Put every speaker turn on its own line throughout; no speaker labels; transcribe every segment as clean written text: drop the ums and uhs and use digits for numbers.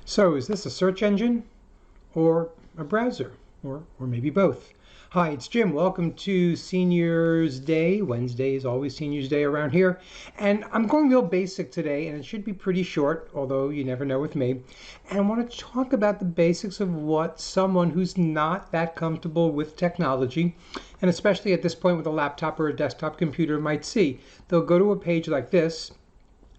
So is this a search engine or a browser or maybe both? Hi, it's Jim. Welcome to Seniors Day. Wednesday is always Seniors Day around here. And I'm going real basic today, and it should be pretty short, although you never know with me. And I want to talk about the basics of what someone who's not that comfortable with technology, and especially at this point with a laptop or a desktop computer, might see. They'll go to a page like this,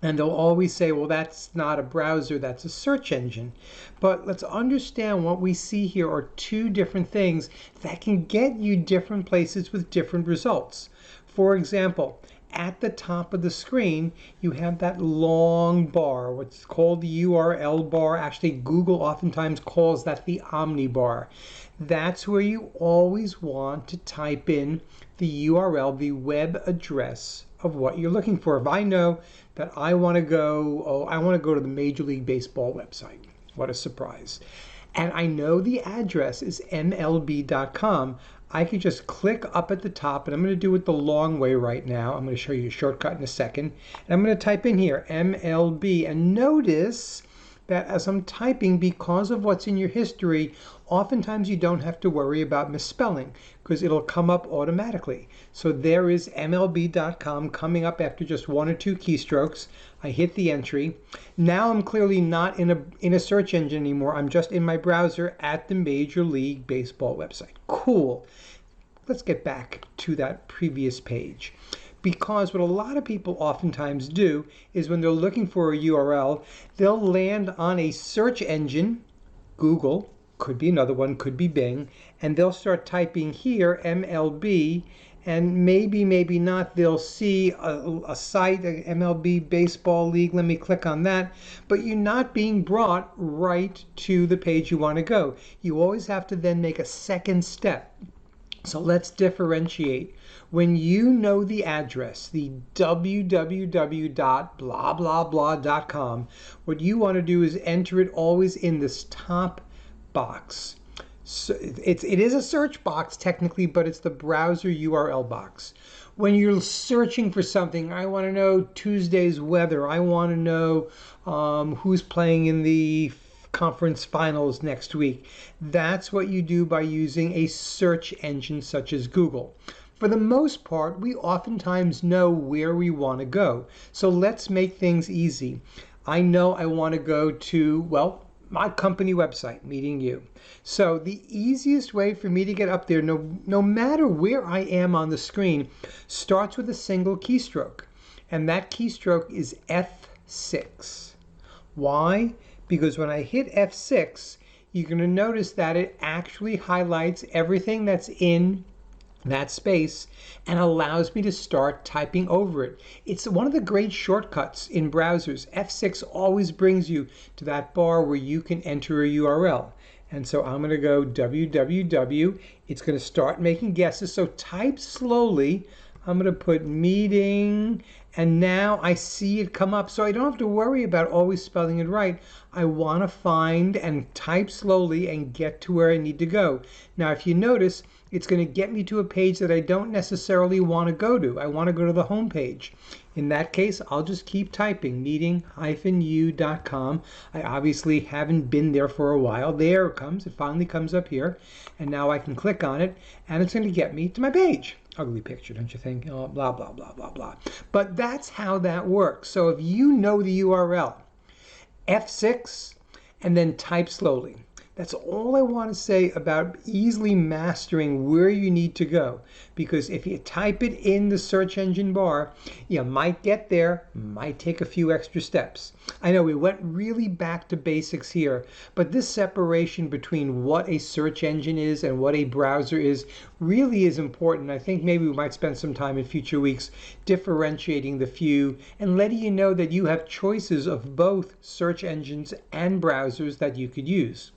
and they'll always say, well, that's not a browser, that's a search engine. But let's understand what we see here are two different things that can get you different places with different results. For example, at the top of the screen, you have that long bar, what's called the URL bar. Actually, Google oftentimes calls that the Omni bar. That's where you always want to type in the URL, the web address of what you're looking for. If I know that I want to go to the Major League Baseball website. What a surprise. And I know the address is mlb.com. I could just click up at the top, and I'm going to do it the long way right now. I'm going to show you a shortcut in a second. And I'm going to type in here, MLB, and notice that as I'm typing, because of what's in your history, oftentimes you don't have to worry about misspelling because it'll come up automatically. So there is MLB.com coming up after just one or two keystrokes. I hit the entry. Now I'm clearly not in a search engine anymore. I'm just in my browser at the Major League Baseball website. Cool. Let's get back to that previous page. Because what a lot of people oftentimes do is when they're looking for a URL, they'll land on a search engine, Google, could be another one, could be Bing, and they'll start typing here, MLB, and maybe not, they'll see a site, an MLB Baseball League, let me click on that, but you're not being brought right to the page you want to go. You always have to then make a second step. So let's differentiate. When you know the address, the www.blablabla.com, what you want to do is enter it always in this top box. So it is a search box technically, but it's the browser URL box. When you're searching for something, I want to know Tuesday's weather. I want to know who's playing in the conference finals next week. That's what you do by using a search engine such as Google. For the most part, we oftentimes know where we want to go. So let's make things easy. I know I want to go to, well, my company website, Meeting U. So the easiest way for me to get up there, no matter where I am on the screen, starts with a single keystroke. And that keystroke is F6. Why? Because when I hit F6, you're going to notice that it actually highlights everything that's in that space and allows me to start typing over it. It's one of the great shortcuts in browsers. F6 always brings you to that bar where you can enter a URL. And so I'm going to go www. It's going to start making guesses. So type slowly. I'm going to put meeting, and now I see it come up. So I don't have to worry about always spelling it right. I want to find and type slowly and get to where I need to go. Now, if you notice, it's going to get me to a page that I don't necessarily want to go to. I want to go to the home page. In that case, I'll just keep typing meeting-u.com. I obviously haven't been there for a while. There it comes. It finally comes up here. And now I can click on it, and it's going to get me to my page. Ugly picture, don't you think? Oh, blah, blah, blah, blah, blah. But that's how that works. So if you know the URL, F6, and then type slowly. That's all I want to say about easily mastering where you need to go. Because if you type it in the search engine bar, you might get there, might take a few extra steps. I know we went really back to basics here, but this separation between what a search engine is and what a browser is really is important. I think maybe we might spend some time in future weeks differentiating the few and letting you know that you have choices of both search engines and browsers that you could use.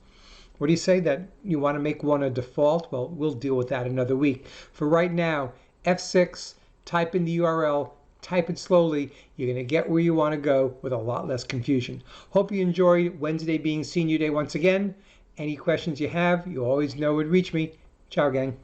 What do you say that you want to make one a default? Well, we'll deal with that another week. For right now, F6, type in the URL, type it slowly. You're going to get where you want to go with a lot less confusion. Hope you enjoyed Wednesday being Senior Day once again. Any questions you have, you always know where to reach me. Ciao, gang.